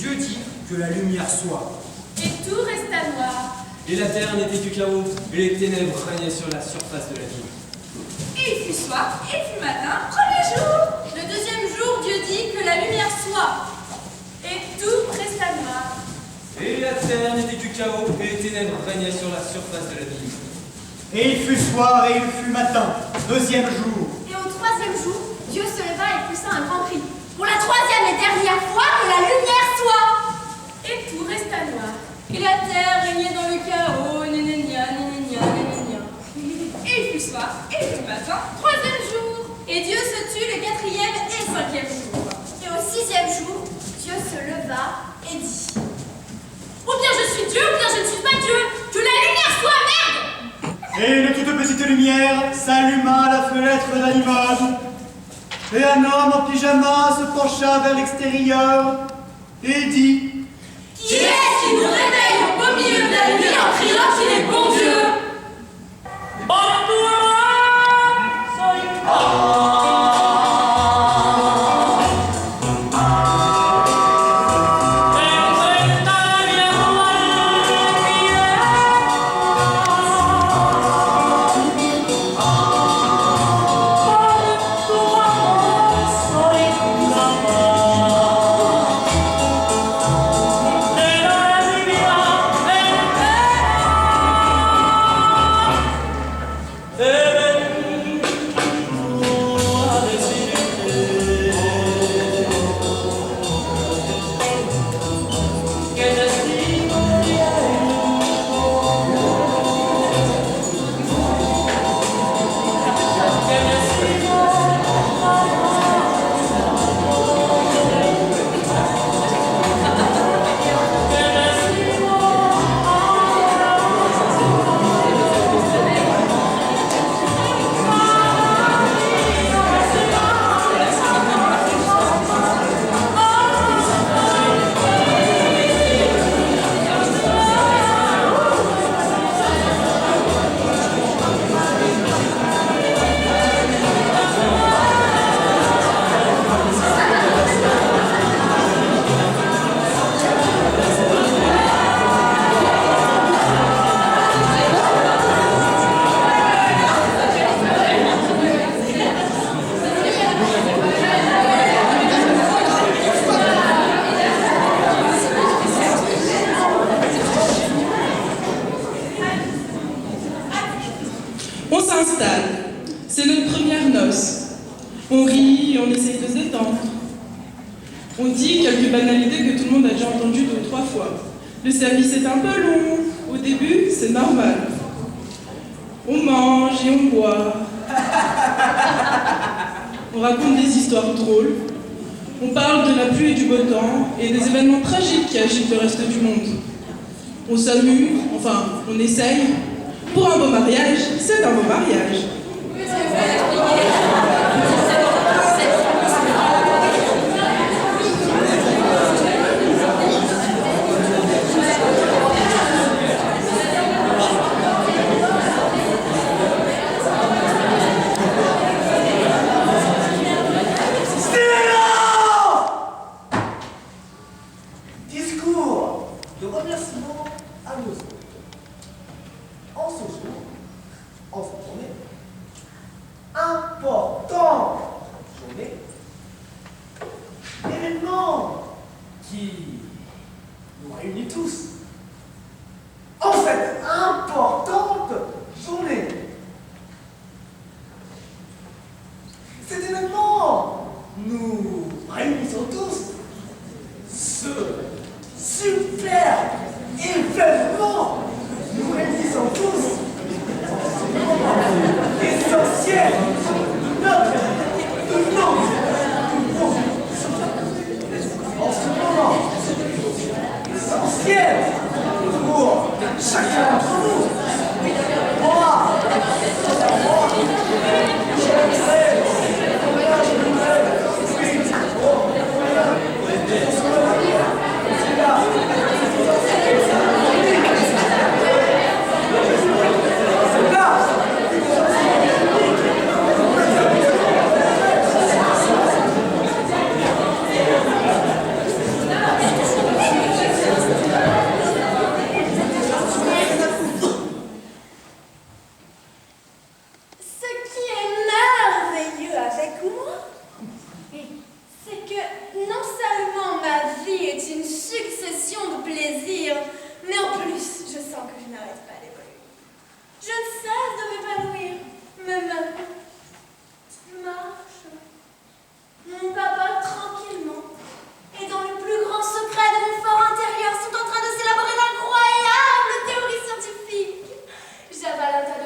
Dieu dit que la lumière soit. Et tout resta noir. Et la terre n'était que chaos, et les ténèbres régnaient sur la surface de la vie. Et il fut soir, et il fut matin, premier jour. Le deuxième jour, Dieu dit que la lumière soit. Et tout resta noir. Et la terre n'était que chaos, et les ténèbres régnaient sur la surface de la vie. Et il fut soir et il fut matin, deuxième jour. Et au troisième jour, Dieu se leva et poussa un grand cri. Pour la troisième et dernière fois, que la lumière soit. Et tout resta noir. Et la terre régnait dans le chaos, nénénia, nénénia, nénénia. Et il fut soir, et il fut matin, troisième jour. Et Dieu se tut le quatrième et cinquième jour. Et au sixième jour, Dieu se leva et dit: Ou bien je suis Dieu, ou bien je ne suis pas Dieu. Que la lumière soit, merde! Et une toute petite lumière s'alluma à la fenêtre d'un immeuble. Et un homme en pyjama se pencha vers l'extérieur et dit: Qui est-ce qui nous réveille au beau milieu de la nuit en criant qu'il est bon Dieu? On s'installe. C'est notre première noce. On rit, on essaye de se détendre. On dit quelques banalités que tout le monde a déjà entendues 2 ou 3 fois. Le service est un peu long. Au début, c'est normal. On mange et on boit. On raconte des histoires drôles. On parle de la pluie et du beau temps et des événements tragiques qui agitent le reste du monde. On s'amuse, enfin, on essaye. Pour un beau mariage, c'est un beau mariage. Discours de remerciement à nos hôtes. En ce jour, en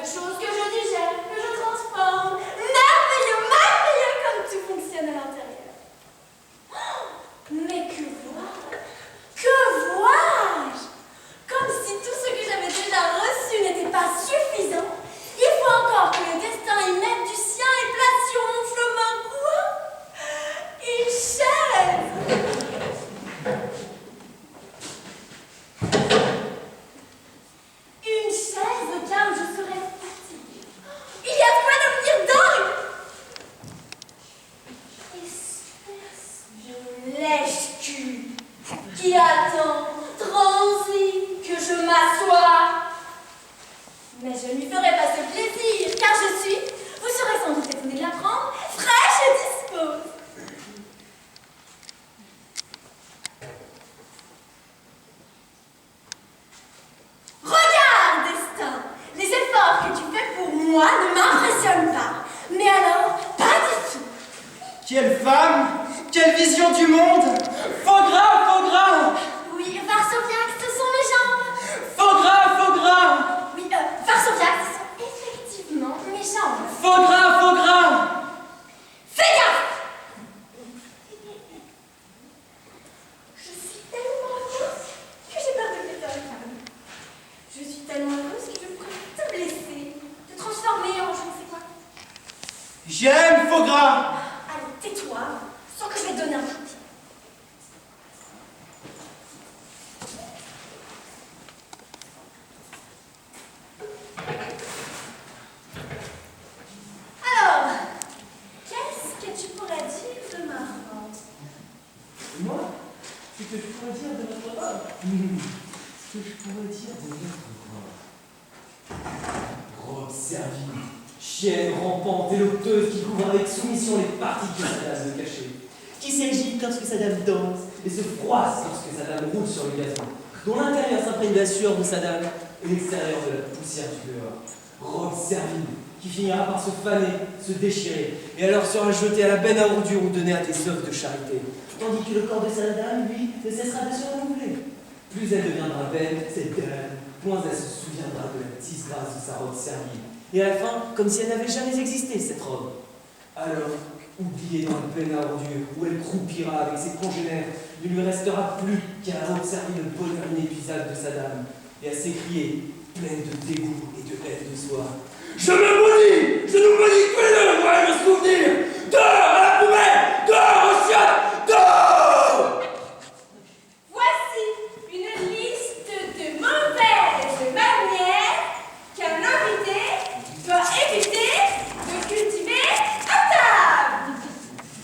chose que je digère, que je transforme. Merveilleux, merveilleux comme tout fonctionne à l'intérieur. Oh, mais que vois-je? Que vois-je? Comme si tout ce que j'avais déjà reçu n'était pas suffisant. Il faut encore que le destin y mette du sien et place sur mon chemin quoi? Une chaise! Une chaise au cas où je serais fatiguée. Il y a de quoi devenir dingue! Espèce de lèche-cul qui attend, transite, que je m'assoie. Mais je ne lui ferai pas ce plaisir, car je suis, vous serez sans doute étonné de l'apprendre, fraîche et dispose. Regarde, destin, les efforts que tu fais pour moi ne m'impressionnent pas. Mais alors, pas du tout. Quelle femme! Quelle vision du monde! Faux gras, faux gras! Oui, Varsoviac, ce sont mes jambes. Faux gras, faux gras! Oui, Varsoviac, ce sont effectivement mes jambes. Faux gras, faux gras! Fais gaffe! Je suis tellement heureuse que j'ai peur de péter le câble. Je suis tellement heureuse que je pourrais te blesser, te transformer en je ne sais quoi. J'aime faux gras! Allez, tais-toi, sans que je vais te donner un coup de pied. Alors, qu'est-ce que tu pourrais dire de ma robe? Moi, ce que je pourrais dire de notre robe. Ce que je pourrais dire de notre robe. Robe servie, chienne rampante et loqueuse qui couvre avec soumission les parties que Saddam veut cacher. Qui s'agite lorsque Saddam danse et se froisse lorsque Saddam roule sur le gazon. Dont l'intérieur s'imprègne de la sueur de Saddam et l'extérieur de la poussière du dehors. Robe servie, qui finira par se faner, se déchirer, et alors sera jeté à la benne à ordures ou donné à des œuvres de charité. Tandis que le corps de Saddam, lui, ne cessera de se renouveler. Plus elle deviendra belle, cette dame, moins elle se souviendra de la disgrâce de sa robe servie. Et à la fin, comme si elle n'avait jamais existé, cette robe. Alors, oubliée dans la benne à ordures, où elle croupira avec ses congénères, il ne lui restera plus qu'à observer le bonheur inépuisable de Saddam, et à s'écrier, pleine de dégoût et de haine de soi. Je me maudis! Je nous maudis tous les deux, moi et le souvenir! Dehors à la poubelle! Dehors au chiottes! Dehors! Voici une liste de mauvaises manières qu'un invité doit éviter de cultiver à table.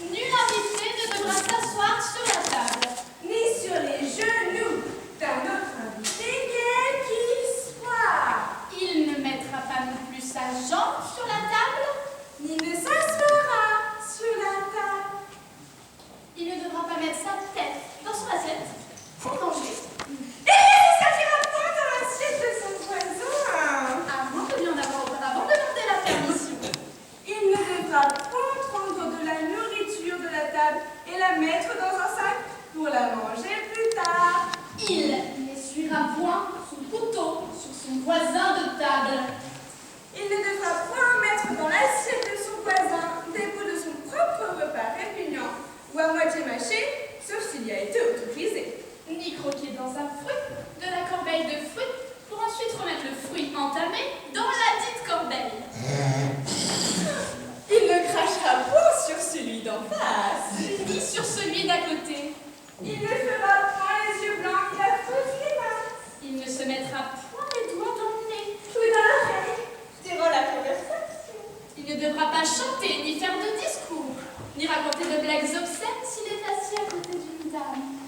Nul invité ne devra s'asseoir sur la table. Ni sur les genoux d'un autre invité, quel qu'il soit. Il ne mettra pas non plus sa jambe sur la table. Ni ne s'assoira sur la table. Il ne devra pas mettre sa tête dans son assiette pour manger. Et ne s'agira pas dans l'assiette de son voisin. À moins de lui en avoir auparavant demandé la permission. Il ne devra point prendre de la nourriture de la table et la mettre dans un sac pour la manger plus tard. Il n'essuiera point son couteau sur son voisin de table. Il ne devra point mettre dans l'assiette de son voisin des bouts de son propre repas répugnant ou à moitié mâché, sauf s'il y a été autorisé. Ni croquer dans un fruit de la corbeille de fruits pour ensuite remettre le fruit entamé dans la dite corbeille. Il ne crachera point sur celui d'en face. Ni sur celui d'à côté. Il ne fera point les yeux blancs ni la fausse grimace. Il ne se mettra point les doigts dans le nez. Tout dans l'oreille, durant la conversation. Il ne devra pas chanter, ni faire de discours, ni raconter de blagues obscènes s'il est assis à côté d'une dame.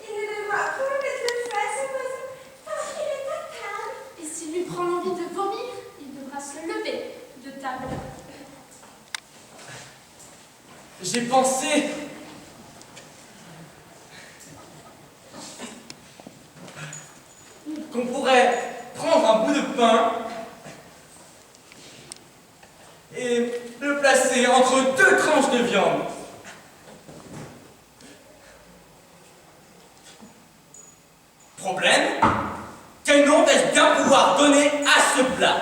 Il ne devra point mettre le feu à son voisin parce qu'il est à table. Et s'il lui prend l'envie de vomir, il devra se lever de table. J'ai pensé qu'on pourrait prendre un bout de pain et le placer entre deux tranches de viande. Problème, quel nom vais-je bien pouvoir donner à ce plat?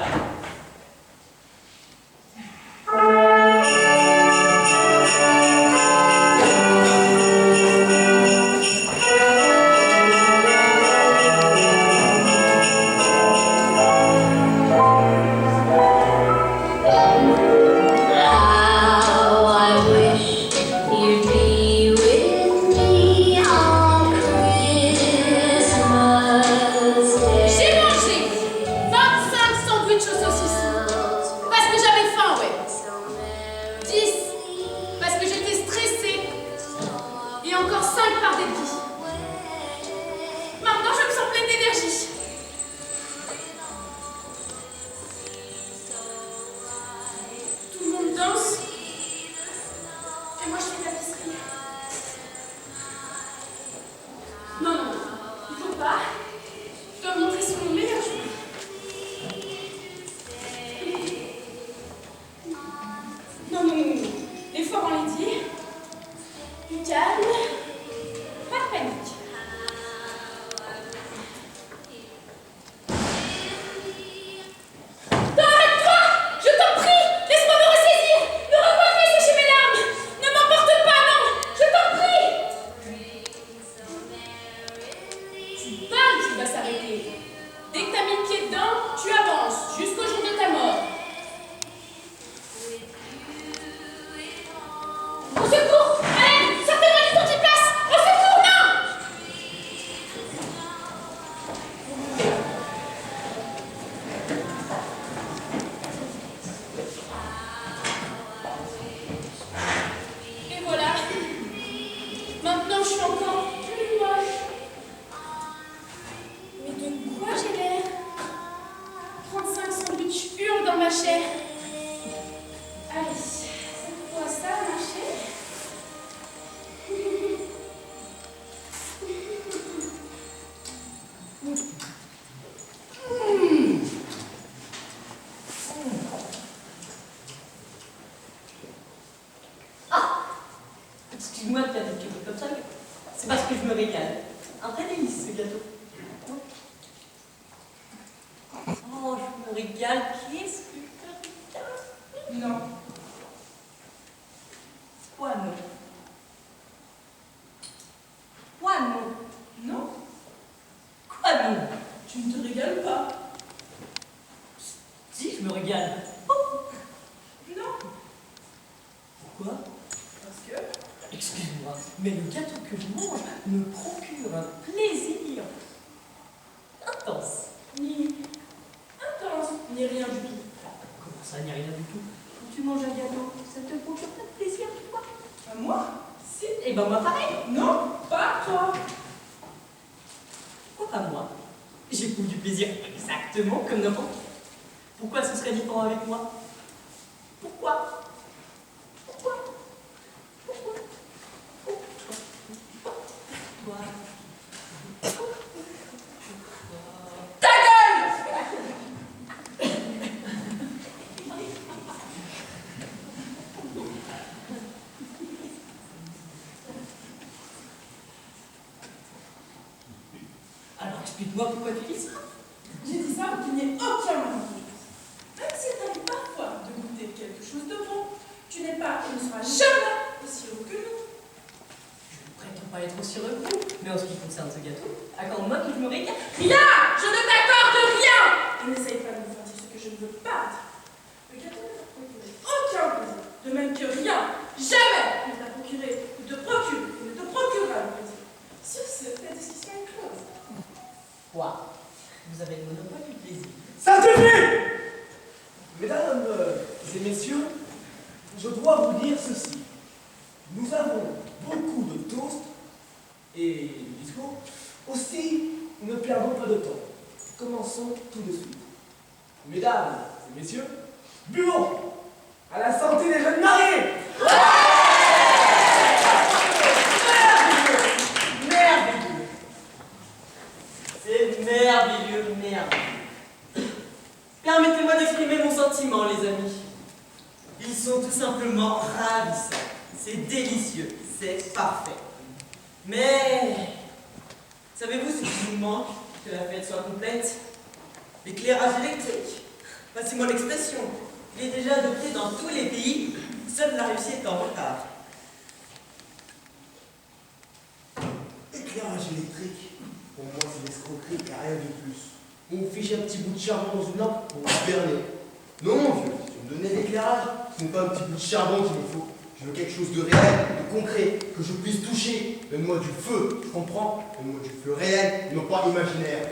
calme, pas de panique. Non, arrête-toi! Je t'en prie! Laisse-moi me ressaisir! Me recoiffer, sécher mes larmes! Ne m'emporte pas, non! Je t'en prie! Tu parles, tu vas s'arrêter. Dès que t'as mis le pied dedans, tu avances jusqu'au jour de ta mort. Au secours! Allez, sortez-moi du temps qui place! Au secours, non! Et voilà. Maintenant, je suis encore plus moche. Mais de quoi j'ai l'air? 35 sandwichs hurlent dans ma chair. Allez, cette fois ça a marché. Excuse-moi de faire des pieds comme ça, mais c'est parce que je me régale. Un vrai délice, ce gâteau. Oh, je me régale. Qu'est-ce que je me régale? Non. Quoi, non? Quoi, non? Non, Quoi, non? tu ne te régales pas. Si, je me régale. Non, Pourquoi? parce que Excuse-moi, mais le gâteau que je mange me procure un plaisir intense. ni intense, ni rien du tout. Comment ça, il n'y a rien du tout? Quand tu manges un gâteau, ça te procure pas de plaisir, toi? À moi? Si. Eh ben moi pareil. Non, pas toi. Pourquoi pas moi? J'éprouve du plaisir exactement comme n'importe qui. Pourquoi ce serait différent avec moi? Pourquoi? Pourquoi? Pourquoi? Pourquoi? Ta gueule! Alors explique-moi pourquoi tu dis ça. J'ai dit ça pour qu'il n'y ait aucun malentendu. Même s'il t'arrive parfois de goûter quelque chose de bon, tu n'es pas et ne seras jamais aussi heureux que nous. Je ne prétends pas être aussi heureux que vous, mais en ce qui concerne ce gâteau, accorde-moi que je me régale. Rien! Je ne t'accorde rien! Et n'essaye pas de me faire dire ce que je ne veux pas dire. Le gâteau ne t'a procuré aucun plaisir, de même que rien, jamais, ne t'a procuré, ne te procure, et ne te procurera le plaisir. Sur ce, la discussion est close. Quoi? Vous avez le monopole du plaisir. Ça suffit! Mesdames et messieurs, je dois vous dire ceci. Nous avons beaucoup de toasts et de discours. Aussi, ne perdons pas de temps. Commençons tout de suite. Mesdames et messieurs, buvons à la santé des jeunes mariés! Merveilleux! C'est merveilleux, merveilleux. Permettez-moi d'exprimer mon sentiment, les amis. Ils sont tout simplement ravissants. C'est délicieux, c'est parfait. Mais, savez-vous ce qui nous manque que la fête soit complète? L'éclairage électrique. Passez-moi l'expression. Il est déjà adopté dans tous les pays. Seule la Russie est en retard. Éclairage électrique, pour moi c'est l'escroquerie et rien de plus. On fiche un petit bout de charbon dans une lampe pour vous berner. Non mon vieux, si tu me donnais l'éclairage, ce n'est pas un petit bout de charbon qu'il me faut. Je veux quelque chose de réel, de concret, que je puisse toucher. Donne-moi du feu, tu comprends? Donne-moi du feu réel, non pas imaginaire.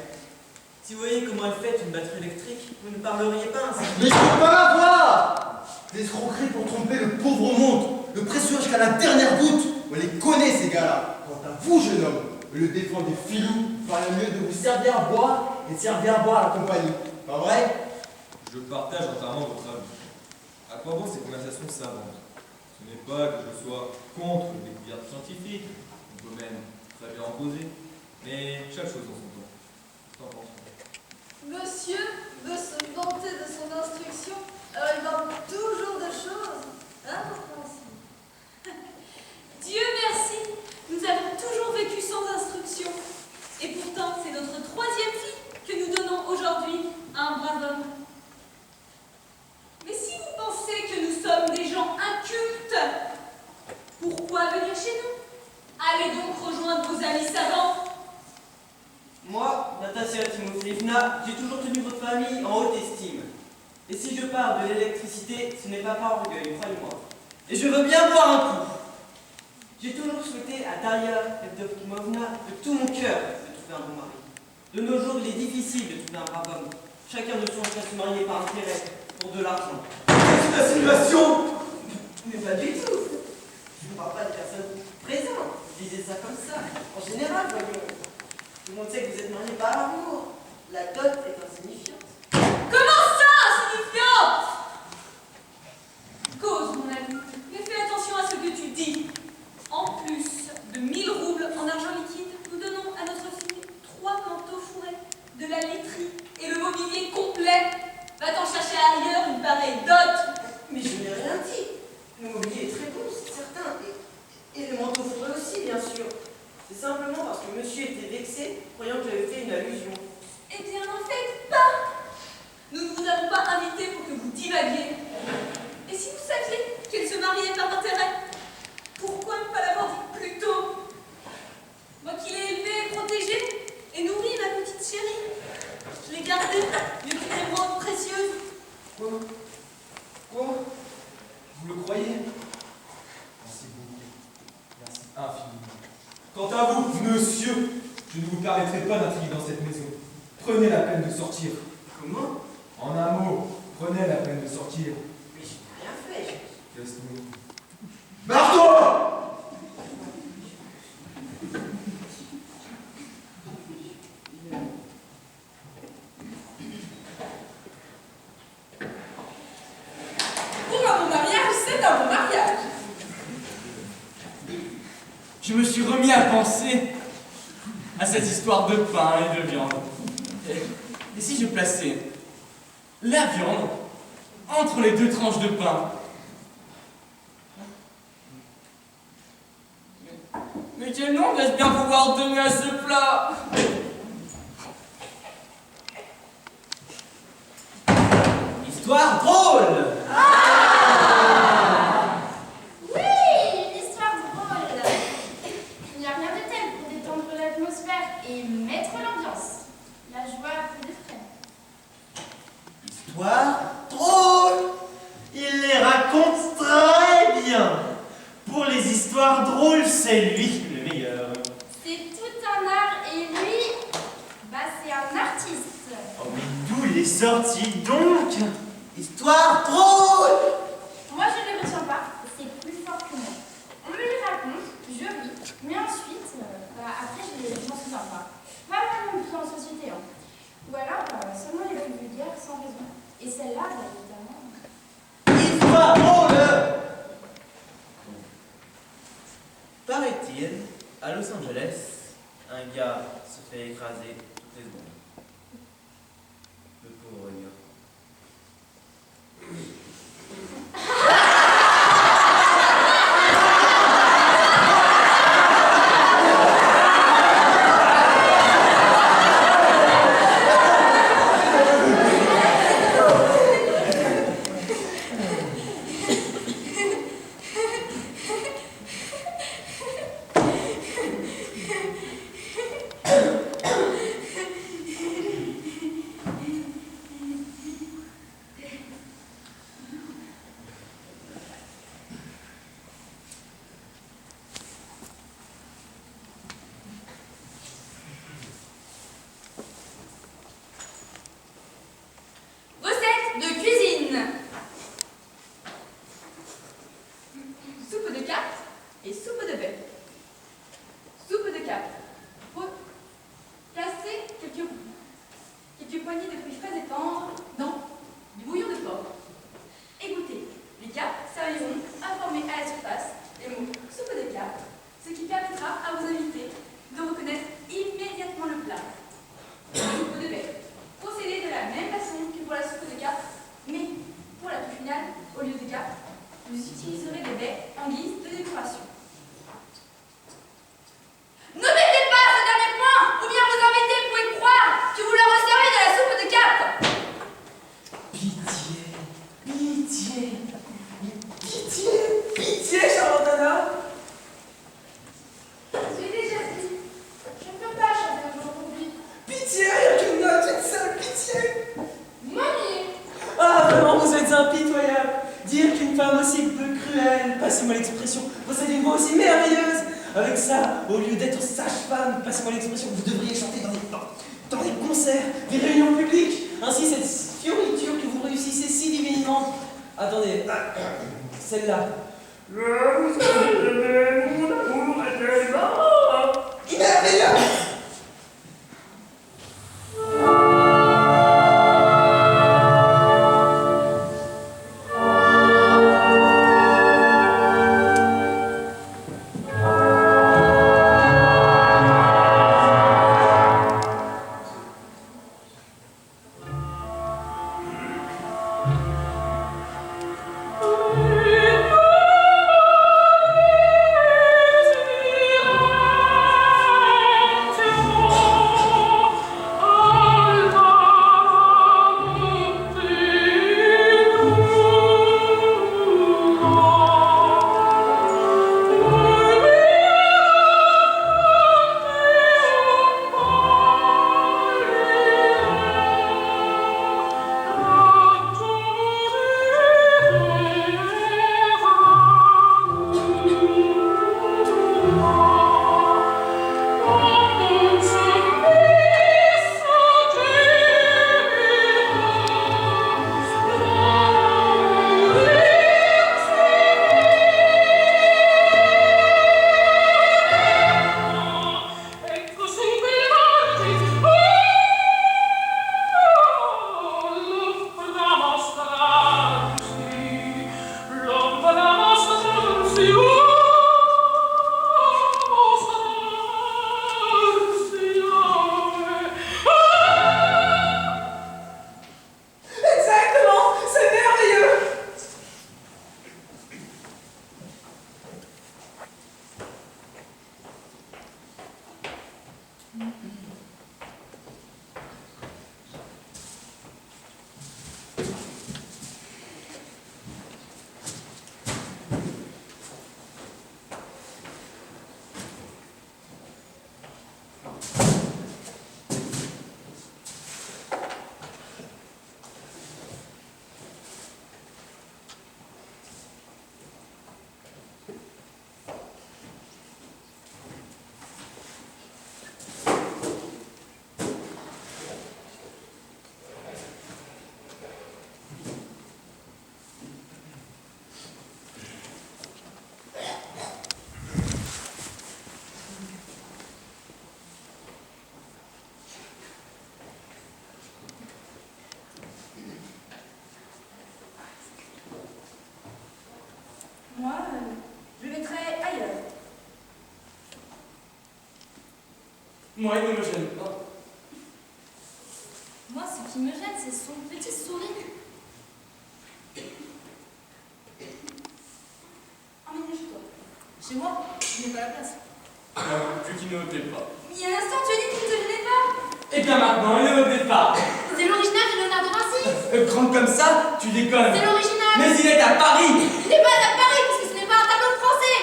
Si vous voyez comment est faite une batterie électrique, vous ne parleriez pas ainsi. Mais je peux pas l'avoir! Des escroqueries pour tromper le pauvre monde, le pressurer jusqu'à la dernière goutte. On les connaît ces gars-là. Quant à vous, jeune homme, au lieu de défendre des filous, il fallait mieux de vous servir à boire et de servir à boire à la compagnie. Pas vrai? Je partage entièrement votre avis. À quoi bon ces conversations savantes? Ce n'est pas que je sois contre les découvertes scientifiques, un domaine très bien imposé, mais chaque chose en son temps. Qu'en penses-tu? Monsieur veut se vanter de son instruction, alors il manque toujours de choses incompréhensibles. Dieu merci, parle de l'électricité, ce n'est pas par orgueil, croyez-moi. Et je veux bien boire un coup. J'ai toujours souhaité à Daria Evdokimovna de tout mon cœur de trouver un bon mari. De nos jours, il est difficile de trouver un brave homme. Chacun de son à se marier par intérêt, pour de l'argent. C'est une insinuation! Mais pas du tout. Je ne parle pas de personnes présentes. Je disais ça comme ça. En général, voyons. Tout le monde sait que vous êtes mariés par amour. La dot est insignifiante. Comment ça, insignifiante? Cause, mon ami, mais fais attention à ce que tu dis. En plus de 1000 roubles en argent liquide, nous donnons à notre fille 3 manteaux fourrés, de la literie et le mobilier complet. Va-t'en chercher ailleurs une pareille dot. Mais je n'ai rien dit. Le mobilier est très beau, c'est certain. Et le manteau fourré aussi, bien sûr. C'est simplement parce que monsieur était vexé, croyant que j'avais fait une allusion. Eh bien, n'en faites pas. Nous ne vous avons pas invité pour que vous divaguiez. Et si vous saviez qu'elle se mariait par intérêt, pourquoi ne pas l'avoir dit plus tôt? Moi qui l'ai élevée, protégée et nourrie, ma petite chérie. Je l'ai gardée, mieux qu'une émeraude précieuse. Quoi? Vous le croyez? Merci beaucoup. Merci infiniment. Quant à vous, monsieur, je ne vous permettrai pas d'intriguer dans cette maison. Prenez la peine de sortir. Comment? En un mot, prenez la peine de sortir. Mais je n'ai rien fait. Laisse-nous. Barre-toi! Pour un bon mariage, c'est un bon mariage. Je me suis remis à penser à cette histoire de pain et de viande. Et si je plaçais la viande entre les 2 tranches de pain? Mais quel nom vais-je bien pouvoir donner à ce plat? Histoire drôle! Oui, une histoire drôle. Il n'y a rien de tel pour détendre l'atmosphère et mettre l'ambiance. La joie a plus de frais. Histoire drôle. Il les raconte très bien. Pour les histoires drôles, c'est lui le meilleur. C'est tout un art et lui, bah c'est un artiste. Oh mais d'où il est sorti donc? Histoire drôle. Moi je ne les retiens pas, c'est plus fort que moi. On me les raconte, je ris, mais ensuite, après je m'en souviens pas. Pas vraiment bien en société, hein. Ou alors seulement les plus vulgaires sans raison. Et celle-là, bah, évidemment. Histoire drôle. Paraît-il, à Los Angeles, un gars se fait écraser toutes les secondes. Le pauvre gars. Recette de cuisine. Soupe de carpe et soupe de bœuf. Soupe de carpe. Placez quelques poignées de fruits frais et tendres dans du bouillon de porc. Égouttez. Les carpes serviront à former à la surface les mots soupe de carpe, ce qui permettra à vos invités de reconnaître immédiatement le plat. Soupe de bœuf. Procédez de la même façon que pour la soupe de carpe, mais pour la touche finale, au lieu de carpe, vous utiliserez des baies en guise de décoration. N'omettez pas ce dernier point, ou bien vos invités pourraient croire que vous leur servez de la soupe de carpe. Pitié, pitié, pitié, pitié, Charlottana! J'ai déjà dit, je ne peux pas chanter aujourd'hui. Pitié, il n'y a qu'une note, une seule pitié! Mamie, Ah, vraiment, vous êtes aussi peu cruelle, passez-moi l'expression, vous avez une voix aussi merveilleuse. Avec ça, au lieu d'être sage-femme, passez-moi l'expression, vous devriez chanter dans des concerts, des réunions publiques. Ainsi, cette fioriture que vous réussissez si divinement. Attendez, celle-là. Merveilleux! Moi, je le mettrais ailleurs. Moi, il ne me gêne pas. Moi, ce qui me gêne, c'est son petit sourire. Emmène-toi. Chez moi, je n'ai pas la place. Tu qui ne me plais pas. Il y a un instant, tu as dit qu'il ne te gênait pas. Eh bien maintenant, il ne me plaît pas. C'est l'original de Léonard de Vinci. Grande comme ça, tu déconnes. C'est l'original. Mais il est à Paris. Il n'est pas à Paris, parce que ce n'est pas un tableau français.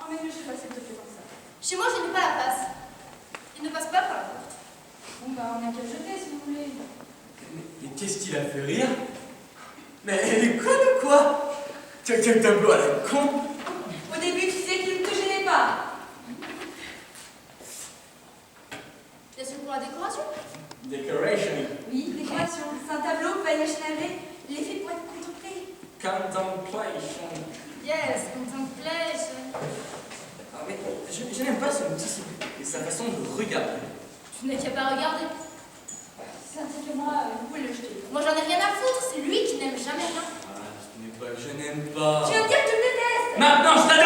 Emmène-le chez toi, s'il te plaît, comme ça. Chez moi, je n'ai pas la place. Il ne passe pas par la porte. Bon, bah, on n'a qu'à le jeter, si vous voulez. Mais qu'est-ce qui l'a fait rire? Mais elle est conne ou quoi? Quel tableau à la con. Au début, tu disais qu'il ne te gênait pas. Bien sûr, pour la décoration. Decoration. Oui, décoration. C'est un tableau by National Gallery. Il est fait pour être contemplé. Contemplation. Yes, contemplation. Ah, mais je n'aime pas ce petit et sa façon de regarder. Tu n'as qu'à pas regarder. C'est un truc que moi, vous pouvez le jeter. Moi, j'en ai rien à foutre. C'est lui qui n'aime jamais rien. Ah, ce n'est pas que je n'aime pas. Tu vas me dire que tu me détestes. Maintenant, je t'adore.